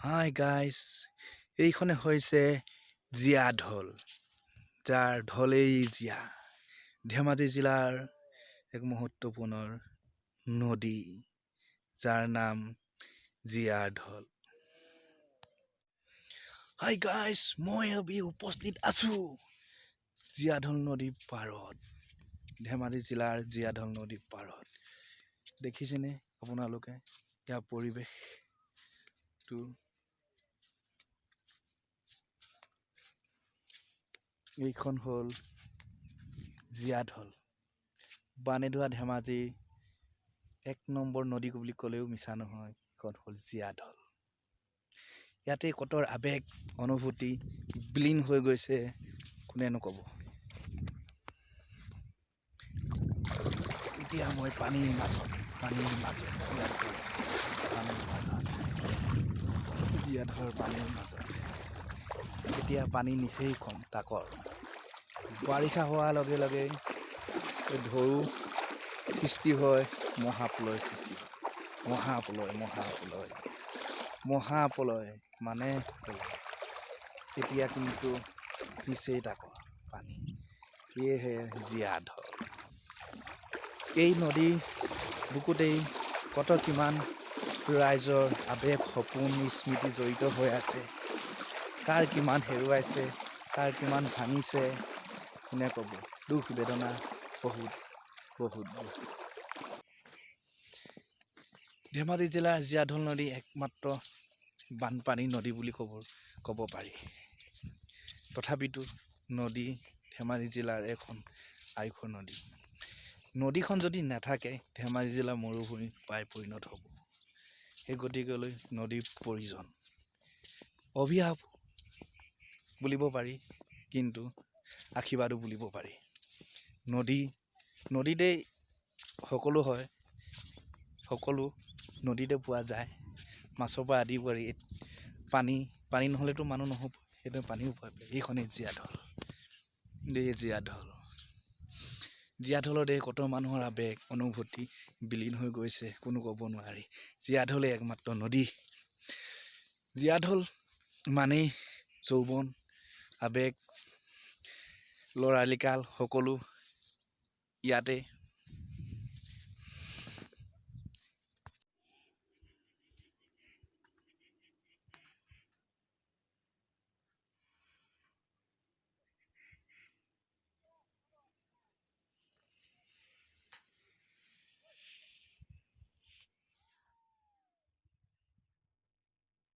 Hi guys, এইখনে হৈছে জীয়া ঢল, যাৰ ঢলেই জীয়া। ধেমাজি জিলাৰ এক মহত্বপূৰ্ণ নদী, যাৰ নাম জীয়া ঢল। হাই গাইস, মই উপস্থিত আছো জীয়া ঢল নদীৰ পাৰত, ধেমাজি জিলাৰ জীয়া ঢল নদীৰ পাৰত। দেখিছেনে আপোনালোকে ইয়াৰ পৰিৱেশটো? এইখন হ'ল জীয়া ঢল, বানেধোৱা ধেমাজিৰ 1 নম্বৰ নদী বুলি ক'লেও মিছা নহয়। এইখন হ'ল জীয়া ঢল। ইয়াতে কতৰ আৱেগ অনুভূতি বিলীন হৈ গৈছে, কোনেনো ক'ব। এতিয়া মই পানীৰ মাজত জীয়া ঢলৰ পানীৰ মাজত। এতিয়া পানী নিচেই কম তাকৰ। বাৰিষা হোৱাৰ লগে লগে ঢৌ সৃষ্টি হয়, মহাপ্ৰলয় সৃষ্টি হয়। মহাপ্ৰলয় মানে এতিয়া কিন্তু নিচেই তাকৰ পানী। সেয়েহে জীয়া ঢল। এই নদীৰ বুকুতেই কিমান ৰাইজৰ আৱেগ, সপোন, স্মৃতি জড়িত হৈ আছে। কাৰ কিমান হেৰুৱাইছে, কাৰ কিমান ভাঙিছে, কোনে ক'ব। দুখ বেদনা বহুত। ধেমাজি জিলাৰ জীয়া ঢল নদী একমাত্ৰ বানপানী নদী বুলি ক'ব পাৰি। তথাপিতো নদী ধেমাজি জিলাৰ এখন আইখৰ নদী। নদীখন যদি নাথাকে, ধেমাজি জিলা মৰুভূমি প্ৰায় পৰিণত হ'ব। সেই গতিকেলৈ নদীৰ প্ৰয়োজন। অভিশাপ বুলিব পাৰি, কিন্তু আশীৰ্বাদো বুলিব পাৰি। নদীতেই সকলো হয়, সকলো নদীতে পোৱা যায়। মাছৰ পৰা আদি কৰি পানী নহ'লেতো মানুহ নহ'ব, সেইটো পানীও পোৱা যায়। এইখনেই জীয়া ঢল। জীয়া ঢলত কত মানুহৰ আৱেগ অনুভূতি বিলীন হৈ গৈছে, কোনো ক'ব নোৱাৰি। জীয়া ঢলেই একমাত্ৰ নদী। জীয়া ঢল মানেই যৌৱন, আৱেগ, ল'ৰালিকাল সকলো ইয়াতে